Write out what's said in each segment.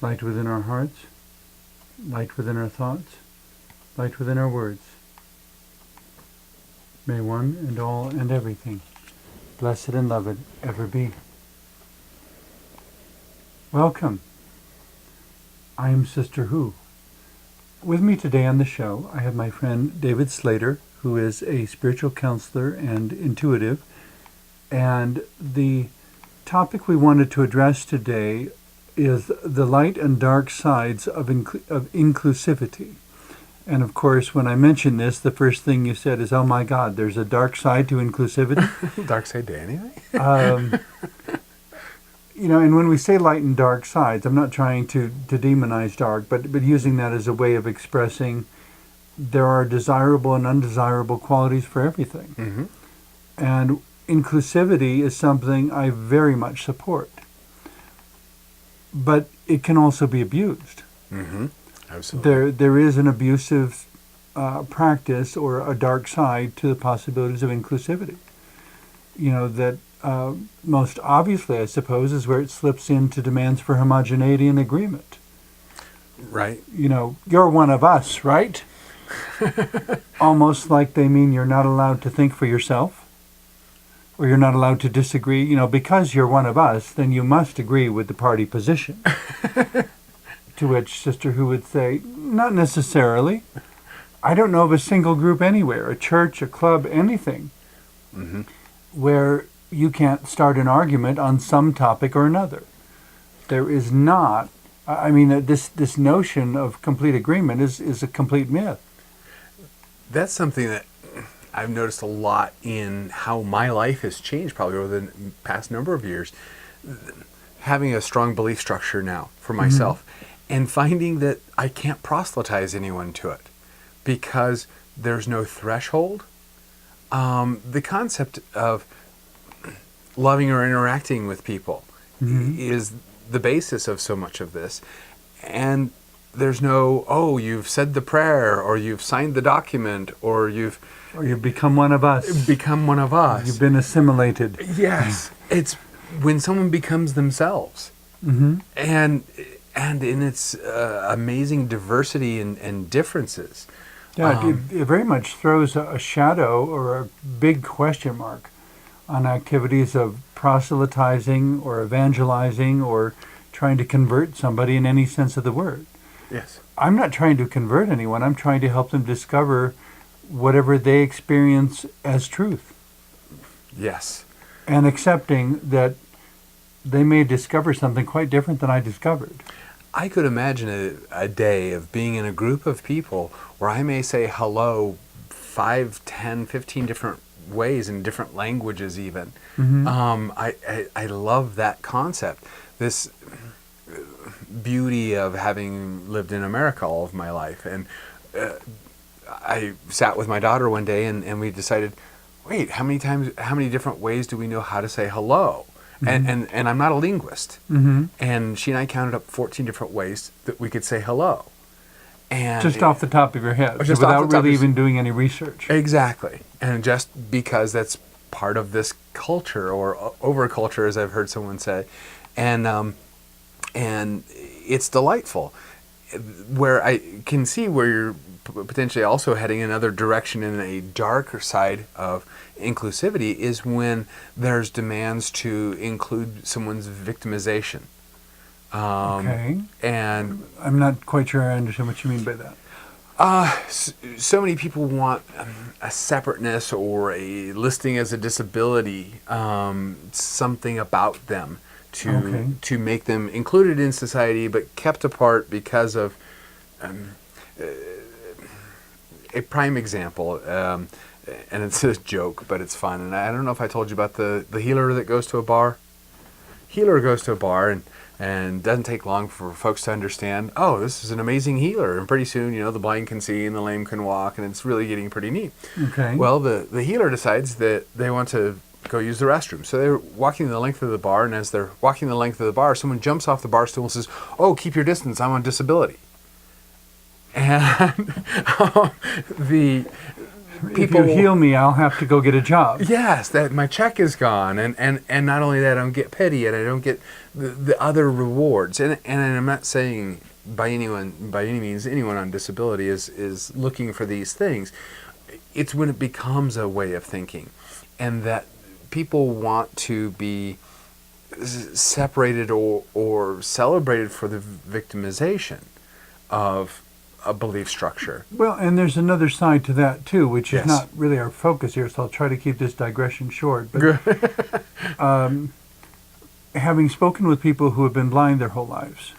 light within our hearts, light within our thoughts, light within our words. May one and all and everything, blessed and loved, ever be. Welcome. I am Sister Who. With me today on the show, I have my friend David Slater, who is a spiritual counselor and intuitive. And the topic we wanted to address today is the light and dark sides of inclusivity. And of course, when I mentioned this, the first thing you said is, oh my God, there's a dark side to inclusivity. Dark side to anything? And when we say light and dark sides, I'm not trying to demonize dark, but using that as a way of expressing there are desirable and undesirable qualities for everything. Mm-hmm. And inclusivity is something I very much support. But it can also be abused. Mm-hmm. Absolutely. There is an abusive practice or a dark side to the possibilities of inclusivity. That most obviously, I suppose, is where it slips into demands for homogeneity and agreement. Right. You're one of us, right? Almost like they mean you're not allowed to think for yourself, or you're not allowed to disagree. Because you're one of us, then you must agree with the party position. To which Sister Who would say, not necessarily. I don't know of a single group anywhere, a church, a club, anything, mm-hmm. where you can't start an argument on some topic or another. There is not. This notion of complete agreement is a complete myth. That's something that I've noticed a lot in how my life has changed probably over the past number of years. Having a strong belief structure now for myself, and finding that I can't proselytize anyone to it because there's no threshold. The concept of loving or interacting with people is the basis of so much of this. And there's no, you've said the prayer, or you've signed the document, or you've become one of us. Become one of us. You've been assimilated. Yes. It's when someone becomes themselves. Mm-hmm. And in its amazing diversity and differences. Yeah, it very much throws a shadow or a big question mark on activities of proselytizing or evangelizing or trying to convert somebody in any sense of the word. Yes. I'm not trying to convert anyone. I'm trying to help them discover whatever they experience as truth. Yes. And accepting that they may discover something quite different than I discovered. I could imagine a day of being in a group of people where I may say hello 5, 10, 15 different ways in different languages even. Mm-hmm. I love that concept. This beauty of having lived in America all of my life. And I sat with my daughter one day and we decided, wait, how many different ways do we know how to say hello? Mm-hmm. And I'm not a linguist. Mm-hmm. And she and I counted up 14 different ways that we could say hello. And just off the top of your head, just without really even doing any research. Exactly. And just because that's part of this culture, or over culture, as I've heard someone say. And it's delightful. Where I can see where you're potentially also heading another direction in a darker side of inclusivity is when there's demands to include someone's victimization. Okay. And I'm not quite sure I understand what you mean by that. So many people want a separateness or a listing as a disability, something about them to make them included in society but kept apart because of a prime example, and it's a joke, but it's fun. And I don't know if I told you about the healer that goes to a bar. Healer goes to a bar and doesn't take long for folks to understand, oh, this is an amazing healer. And pretty soon, the blind can see and the lame can walk, and it's really getting pretty neat. Okay. Well, the healer decides that they want to go use the restroom. So they're walking the length of the bar, and as they're walking the length of the bar, someone jumps off the bar stool and says, oh, keep your distance, I'm on disability. And if you heal me, I'll have to go get a job. Yes, that my check is gone, and not only that, I don't get pity, and I don't get the other rewards. And I'm not saying by any means anyone on disability is looking for these things. It's when it becomes a way of thinking, and that people want to be separated or celebrated for the victimization of a belief structure. Well, and there's another side to that too, which Yes. is not really our focus here, so I'll try to keep this digression short. But having spoken with people who have been blind their whole lives,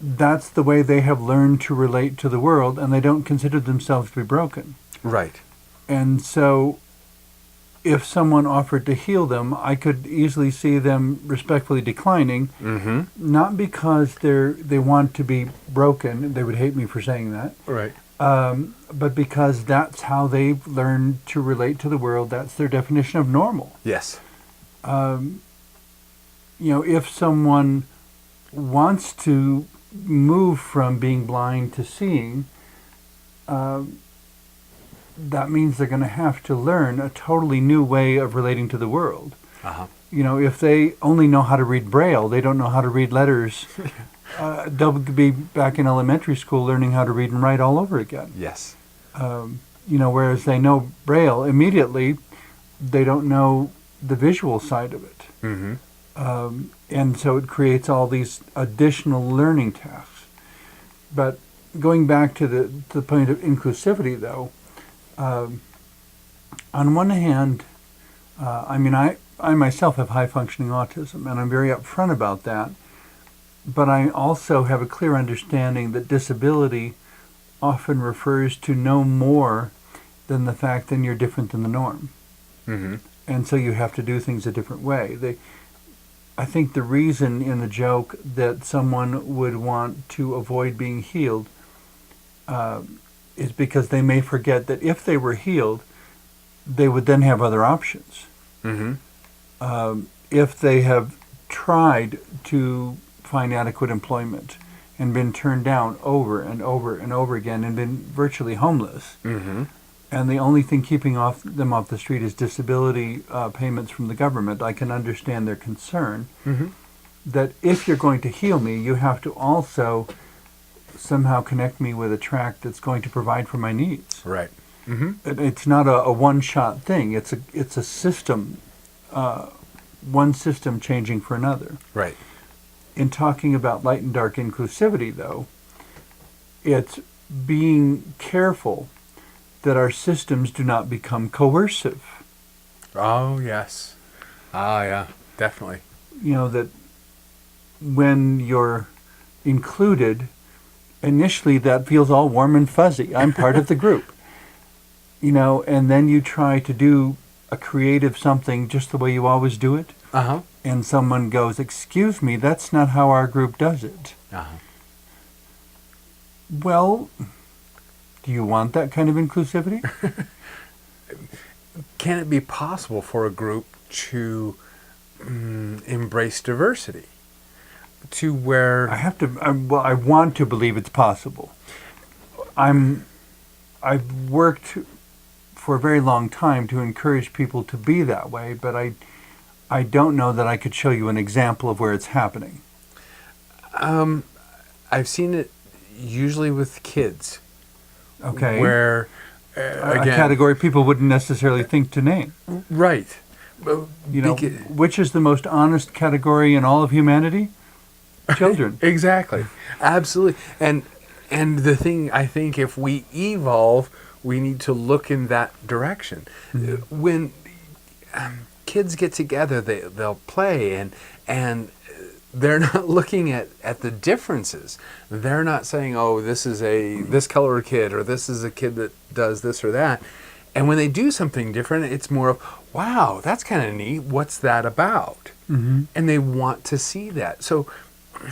that's the way they have learned to relate to the world, and they don't consider themselves to be broken. Right. And so if someone offered to heal them, I could easily see them respectfully declining, not because they want to be broken, they would hate me for saying that, Right. but because that's how they've learned to relate to the world. That's their definition of normal. Yes. If someone wants to move from being blind to seeing, that means they're going to have to learn a totally new way of relating to the world. If they only know how to read Braille, they don't know how to read letters, they'll be back in elementary school learning how to read and write all over again. Yes. Whereas they know Braille immediately, they don't know the visual side of it. And so it creates all these additional learning tasks. But going back to the point of inclusivity, though, on one hand, I myself have high-functioning autism, and I'm very upfront about that. But I also have a clear understanding that disability often refers to no more than the fact that you're different than the norm. And so you have to do things a different way. I think the reason in the joke that someone would want to avoid being healed is because they may forget that if they were healed, they would then have other options. If they have tried to find adequate employment and been turned down over and over and over again and been virtually homeless, and the only thing keeping them off the street is disability payments from the government, I can understand their concern that if you're going to heal me, you have to also somehow connect me with a track that's going to provide for my needs. Right. It's not a one-shot thing. It's a system, one system changing for another. Right. In talking about light and dark inclusivity, though, it's being careful that our systems do not become coercive. Oh, yes. Yeah, definitely. That when you're included, initially that feels all warm and fuzzy. I'm part of the group. And then you try to do a creative something just the way you always do it. And someone goes, "Excuse me, that's not how our group does it." Well, do you want that kind of inclusivity? Can it be possible for a group to embrace diversity to where I want to believe it's possible. I've worked for a very long time to encourage people to be that way, but I don't know that I could show you an example of where it's happening. I've seen it usually with kids. Okay. Where a category people wouldn't necessarily think to name. Right. Which is the most honest category in all of humanity? Children. Exactly. Absolutely. And the thing, I think, if we evolve, we need to look in that direction. When kids get together, they'll play, and they're not looking at the differences. They're not saying, "Oh, this is this color kid," or "This is a kid that does this or that." And when they do something different, it's more of, "Wow, that's kind of neat. What's that about?" And they want to see that. So,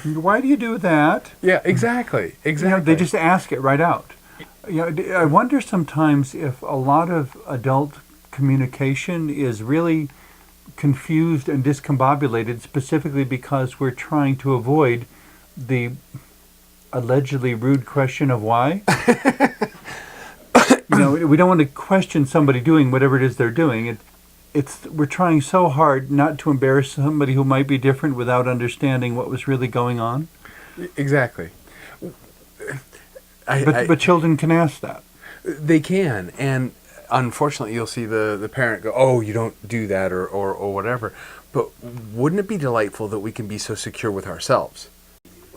why do you do that? Yeah, exactly. They just ask it right out. I wonder sometimes if a lot of adult communication is really confused and discombobulated specifically because we're trying to avoid the allegedly rude question of why. we don't want to question somebody doing whatever it is they're doing. We're trying so hard not to embarrass somebody who might be different without understanding what was really going on. Exactly. But children can ask that. They can, and unfortunately, you'll see the parent go, "Oh, you don't do that," or whatever. But wouldn't it be delightful that we can be so secure with ourselves?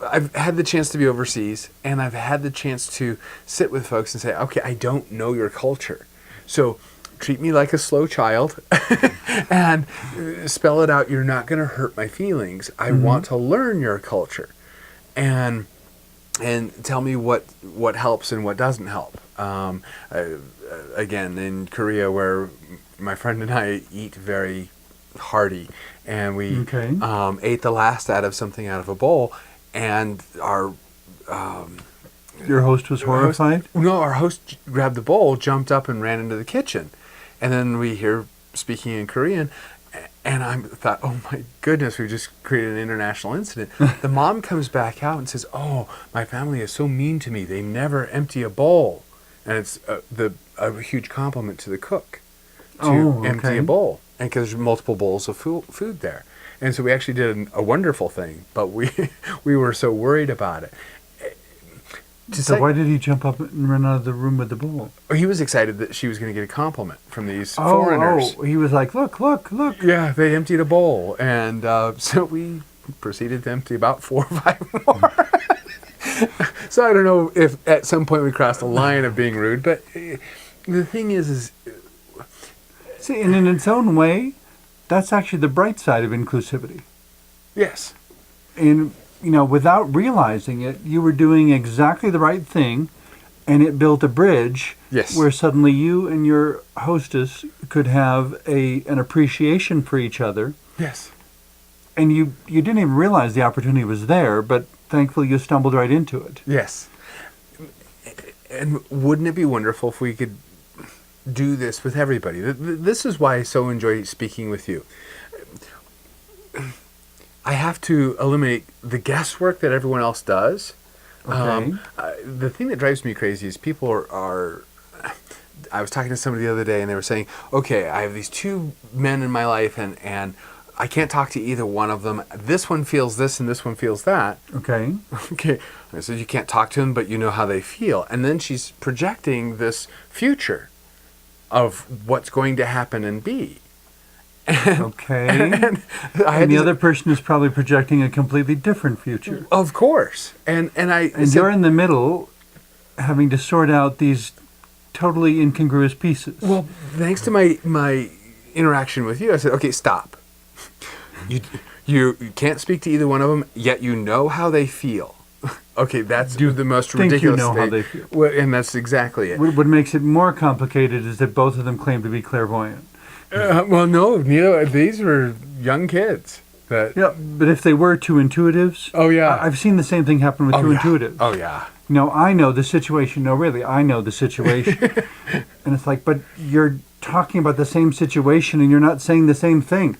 I've had the chance to be overseas, and I've had the chance to sit with folks and say, "Okay, I don't know your culture, so treat me like a slow child, and spell it out. You're not going to hurt my feelings. I want to learn your culture, and tell me what helps and what doesn't help." Again, in Korea, where my friend and I eat very hearty, and we ate the last out of a bowl, and our your host was horrified? Our host grabbed the bowl, jumped up, and ran into the kitchen. And then we hear speaking in Korean, and I thought, oh my goodness, we just created an international incident. The mom comes back out and says, "Oh, my family is so mean to me. They never empty a bowl." And it's a huge compliment to the cook to empty a bowl, and because there's multiple bowls of food there. And so we actually did a wonderful thing, but we were so worried about it. So why did he jump up and run out of the room with the bowl? He was excited that she was going to get a compliment from these foreigners. Oh, he was like, look. Yeah, they emptied a bowl, and so we proceeded to empty about 4 or 5 more. So I don't know if at some point we crossed the line of being rude, but the thing is see, and in its own way, that's actually the bright side of inclusivity. Yes. And without realizing it, you were doing exactly the right thing, and it built a bridge where suddenly you and your hostess could have an appreciation for each other. Yes. And you didn't even realize the opportunity was there, but thankfully you stumbled right into it. Yes. And wouldn't it be wonderful if we could do this with everybody? This is why I so enjoy speaking with you. I have to eliminate the guesswork that everyone else does. Okay. The thing that drives me crazy is people are I was talking to somebody the other day, and they were saying, okay, I have these 2 men in my life, and I can't talk to either one of them. This one feels this, and this one feels that. Okay. Okay. I said, you can't talk to them, but you know how they feel. And then she's projecting this future of what's going to happen and be. Okay. And the other person is probably projecting a completely different future. Of course. And you're in the middle having to sort out these totally incongruous pieces. Well, thanks to my interaction with you, I said, okay, stop. You can't speak to either one of them, yet you know how they feel. Okay, that's the most ridiculous thing. How they feel. Well, and that's exactly it. What makes it more complicated is that both of them claim to be clairvoyant. Well, no, neither. These were young kids. Yeah, but if they were 2 intuitives... Oh, yeah. I've seen the same thing happen with 2 intuitives. Oh, yeah. I know the situation. No, really, I know the situation. And it's like, but you're talking about the same situation and you're not saying the same thing.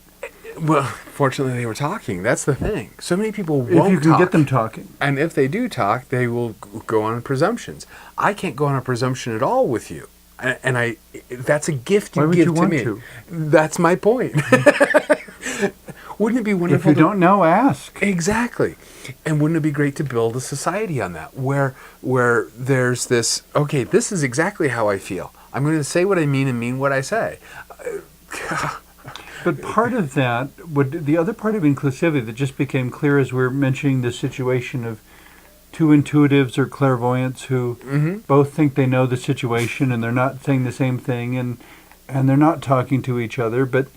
Well, fortunately, they were talking. That's the thing. So many people won't talk. If you can get them talking. And if they do talk, they will go on presumptions. I can't go on a presumption at all with you. And that's a gift you give to me. Why would you want to? That's my point. Wouldn't it be wonderful? If you don't know, ask. Exactly. And wouldn't it be great to build a society on that, where there's this, okay, this is exactly how I feel. I'm going to say what I mean and mean what I say. But part of that, the other part of inclusivity that just became clear as we're mentioning the situation of 2 intuitives or clairvoyants who both think they know the situation and they're not saying the same thing and they're not talking to each other, but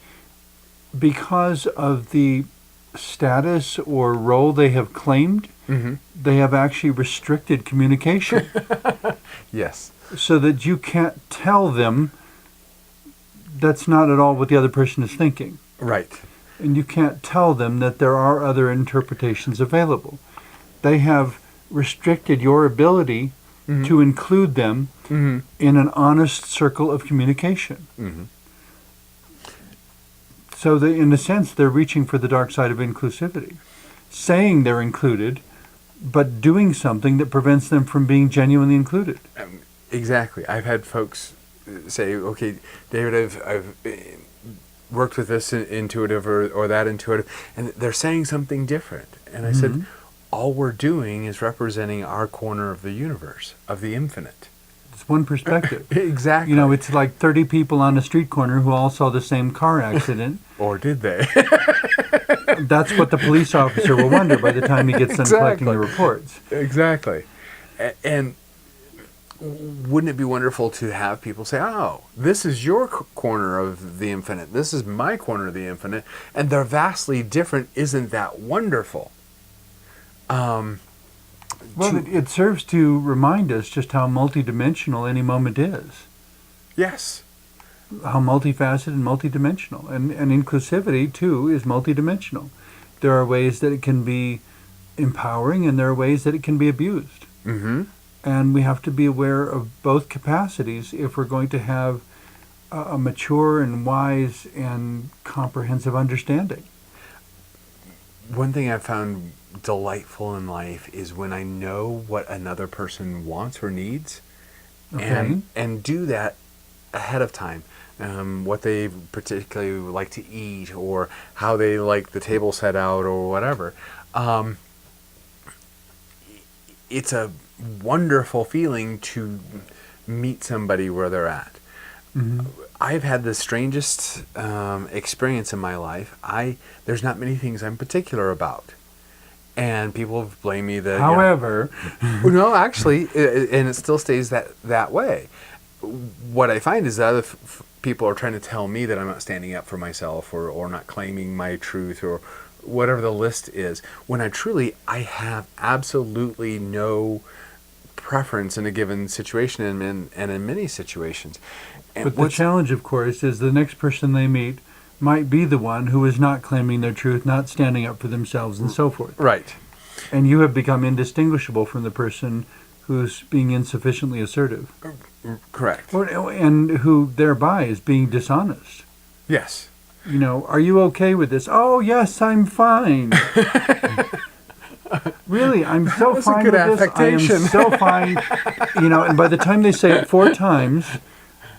because of the status or role they have claimed, they have actually restricted communication. Yes. So that you can't tell them that's not at all what the other person is thinking. Right. And you can't tell them that there are other interpretations available. They have restricted your ability to include them in an honest circle of communication. So in a sense, they're reaching for the dark side of inclusivity, saying they're included, but doing something that prevents them from being genuinely included. Exactly. I've had folks say, okay, David, I've worked with this intuitive or that intuitive, and they're saying something different. And I said, all we're doing is representing our corner of the universe, of the infinite. It's one perspective. Exactly. You know, it's like 30 people on a street corner who all saw the same car accident. Or did they? That's what the police officer will wonder by the time he gets done collecting the reports. Exactly. And wouldn't it be wonderful to have people say, oh, this is your corner of the infinite, this is my corner of the infinite, and they're vastly different. Isn't that wonderful? Well, it serves to remind us just how multidimensional any moment is. Yes. How multifaceted and multidimensional. And inclusivity, too, is multidimensional. There are ways that it can be empowering, and there are ways that it can be abused. Mm-hmm. And we have to be aware of both capacities if we're going to have a mature and wise and comprehensive understanding. One thing I've found delightful in life is when I know what another person wants or needs, Okay. and do that ahead of time. What they particularly like to eat, or how they like the table set out, or whatever. It's a wonderful feeling to meet somebody where they're at. Mm-hmm. I've had the strangest experience in my life. There's not many things I'm particular about, and people have blamed me that. However, No, actually, and it still stays that way. What I find is that other people are trying to tell me that I'm not standing up for myself, or not claiming my truth, or whatever the list is. When I have absolutely no preference in a given situation, and in many situations. And but the challenge, of course, is the next person they meet might be the one who is not claiming their truth, not standing up for themselves, and so forth. Right. And you have become indistinguishable from the person who's being insufficiently assertive. Correct. And who thereby is being dishonest. Yes. You know, are you okay with this? Oh, yes, I'm fine. Really, I'm so That's a fine good with this. I affectation. am so fine. You know, and by the time they say it 4 times,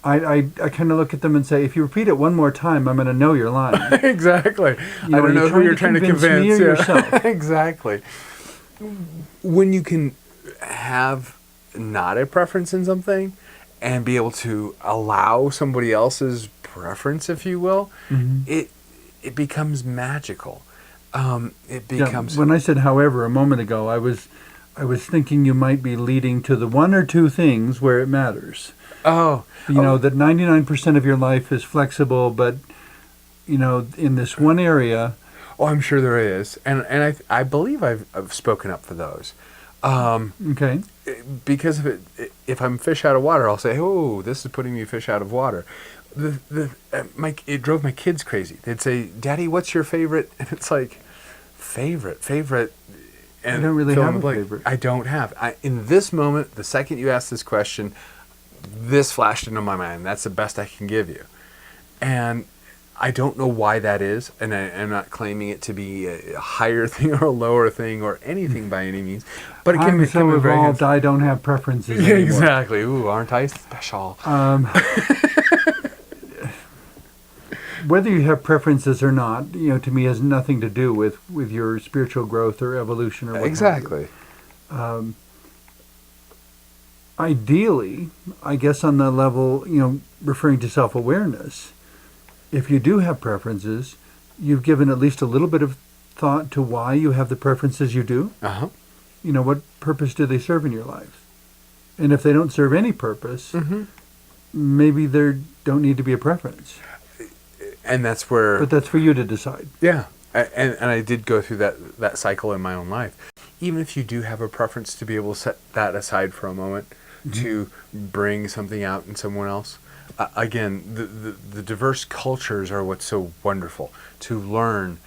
I kind of look at them and say, if you repeat it one more time, I'm going to know you're lying. Exactly. You know, I don't know who you're trying to convince. Me or yourself. Exactly. When you can have not a preference in something and be able to allow somebody else's preference, if you will, it becomes magical. It becomes. Yeah, when I said however a moment ago, I was thinking you might be leading to the 1 or 2 things where it matters. Oh. You know, that 99% of your life is flexible, but, you know, in this one area. Oh, I'm sure there is. And I believe I've spoken up for those. Okay. Because if I'm fish out of water, I'll say, oh, this is putting me fish out of water. It drove my kids crazy. They'd say, Daddy, what's your favorite? And it's like, favorite. And I don't really have a like, favorite. I don't have. In this moment, the second you asked this question, this flashed into my mind. That's the best I can give you. And I don't know why that is, and I'm not claiming it to be a higher thing or a lower thing or anything by any means. But it can I'm become so a very evolved, I don't have preferences anymore. Exactly. Ooh, aren't I special? Whether you have preferences or not, you know, to me has nothing to do with your spiritual growth or evolution or what have you. Exactly. Ideally, I guess on the level, you know, referring to self-awareness, if you do have preferences, you've given at least a little bit of thought to why you have the preferences you do. Uh-huh. You know, what purpose do they serve in your life? And if they don't serve any purpose, maybe there don't need to be a preference. And that's where... But that's for you to decide. Yeah. And I did go through that cycle in my own life. Even if you do have a preference, to be able to set that aside for a moment, to bring something out in someone else. Again, the diverse cultures are what's so wonderful. To learn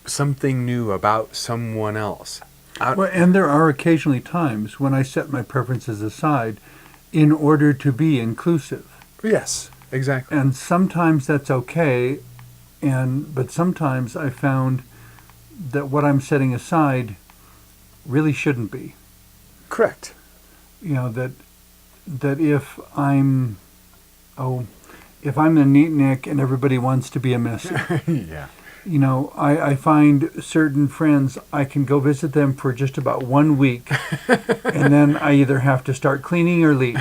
something new about someone else. Well, and there are occasionally times when I set my preferences aside in order to be inclusive. Yes, exactly. And sometimes that's okay, but sometimes I found that what I'm setting aside really shouldn't be. Correct. You know, that if I'm oh, if I'm a neatnik and everybody wants to be a messy. Yeah. You know, I find certain friends, I can go visit them for just about 1 week, and then I either have to start cleaning or leave.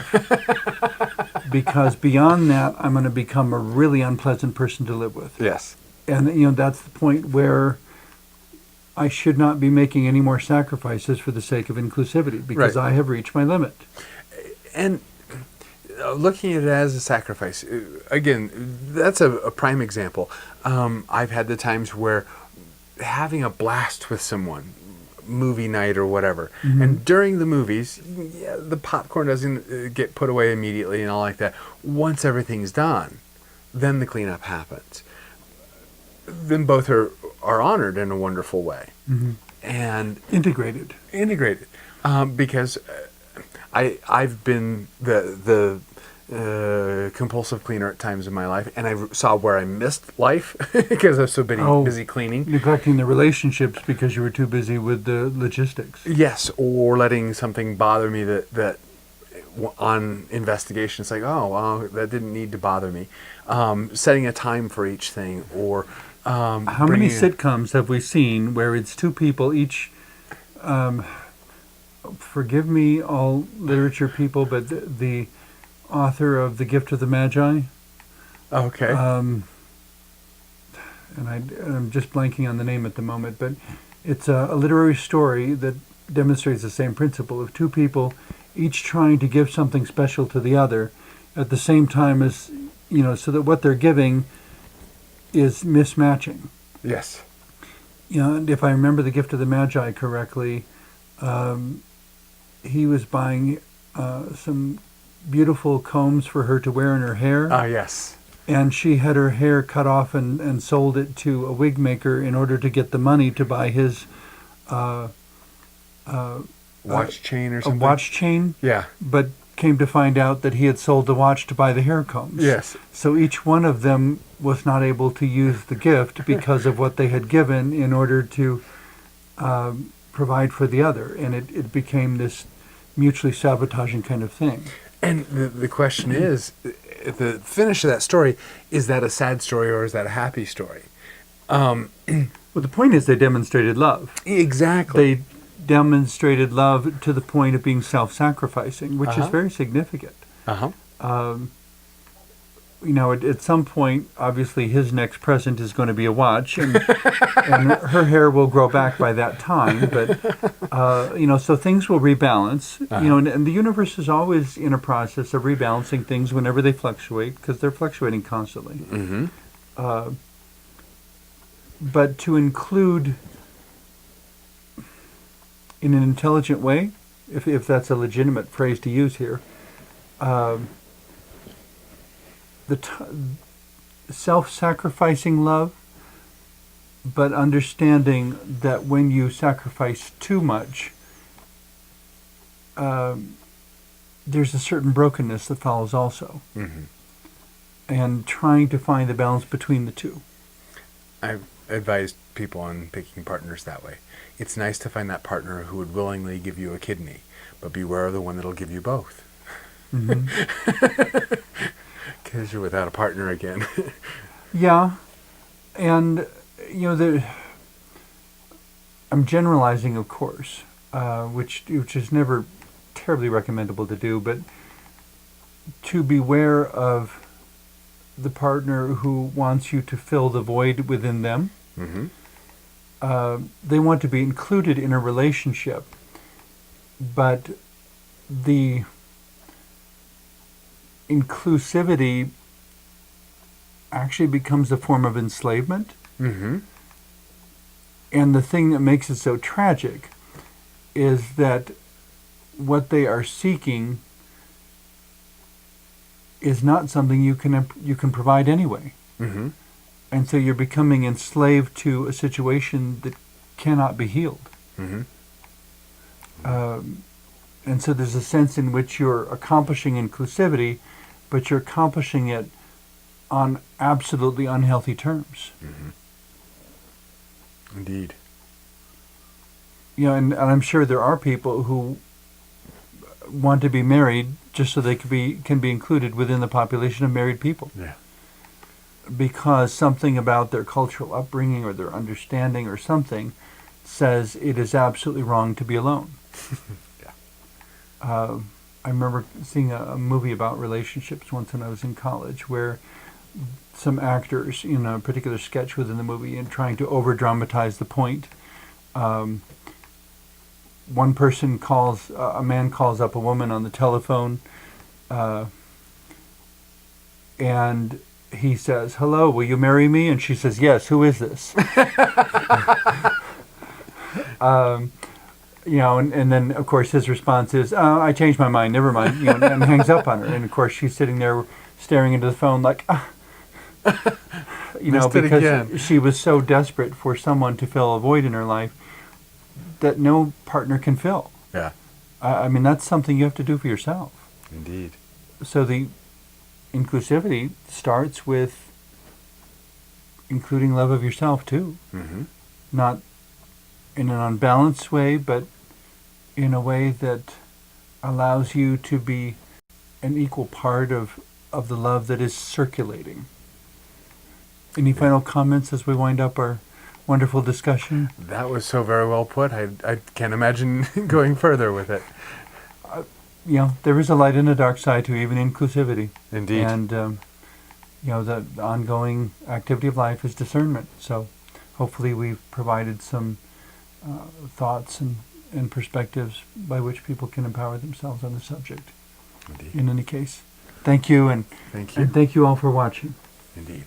Because beyond that, I'm going to become a really unpleasant person to live with. Yes. And, you know, that's the point where I should not be making any more sacrifices for the sake of inclusivity, because Right. I have reached my limit. And looking at it as a sacrifice, again, that's a prime example. I've had the times where having a blast with someone, movie night or whatever, and during the movies, yeah, the popcorn doesn't get put away immediately and all like that. Once everything's done, then the cleanup happens. Then both are honored in a wonderful way. And Integrated. integrated, because I've been the compulsive cleaner at times in my life, and I saw where I missed life because I was so busy cleaning. Neglecting the relationships because you were too busy with the logistics. Yes, or letting something bother me that on investigation it's like, oh, well, that didn't need to bother me. Setting a time for each thing, or How many bringing sitcoms have we seen where it's two people each, forgive me, all literature people, but the author of The Gift of the Magi, Okay. and I'm just blanking on the name at the moment, but it's a literary story that demonstrates the same principle of two people each trying to give something special to the other at the same time as, you know, so that what they're giving is mismatching. Yes. You know, and if I remember The Gift of the Magi correctly, he was buying some beautiful combs for her to wear in her hair. Yes. And she had her hair cut off and sold it to a wig maker in order to get the money to buy his Watch chain or a something. watch chain, Yeah. but came to find out that he had sold the watch to buy the hair combs. Yes. So each one of them was not able to use the gift because of what they had given in order to provide for the other. And it became this mutually sabotaging kind of thing. And the question is, at the finish of that story, is that a sad story or is that a happy story? Well, the point is they demonstrated love. Exactly. They demonstrated love to the point of being self-sacrificing, which is very significant. You know, at some point, obviously, his next present is going to be a watch, and her hair will grow back by that time. But you know, so things will rebalance. You know, and the universe is always in a process of rebalancing things whenever they fluctuate, because they're fluctuating constantly. But to include in an intelligent way, if that's a legitimate phrase to use here, self-sacrificing love, but understanding that when you sacrifice too much, there's a certain brokenness that follows also. And trying to find the balance between the two. I've advised people on picking partners that way. It's nice to find that partner who would willingly give you a kidney, but beware of the one that'll give you both. Because you're without a partner again. Yeah, and you know, I'm generalizing, of course, which is never terribly recommendable to do, but to beware of the partner who wants you to fill the void within them. They want to be included in a relationship, but the inclusivity actually becomes a form of enslavement. And the thing that makes it so tragic is that what they are seeking is not something you can provide anyway. And so you're becoming enslaved to a situation that cannot be healed. And so there's a sense in which you're accomplishing inclusivity, but you're accomplishing it on absolutely unhealthy terms. Indeed. You know, and I'm sure there are people who want to be married just so they can be included within the population of married people. Yeah. Because something about their cultural upbringing or their understanding or something says it is absolutely wrong to be alone. Yeah. I remember seeing a movie about relationships once when I was in college, where some actors in a particular sketch within the movie, and trying to over dramatize the point, one person a man calls up a woman on the telephone, and he says, "Hello, will you marry me?" And she says, "Yes, who is this?" And then of course his response is, "I changed my mind, never mind," and hangs up on her. And of course she's sitting there staring into the phone like, because she was so desperate for someone to fill a void in her life that no partner can fill. Yeah. I mean, that's something you have to do for yourself. Indeed. So the inclusivity starts with including love of yourself too. Mm-hmm. Not in an unbalanced way, but in a way that allows you to be an equal part of the love that is circulating. Any final comments as we wind up our wonderful discussion? That was so very well put. I can't imagine going further with it. There is a light and a dark side to even inclusivity. Indeed. And, the ongoing activity of life is discernment. So hopefully we've provided some thoughts and perspectives by which people can empower themselves on the subject. Indeed. In any case, thank you. Thank you. And thank you all for watching. Indeed.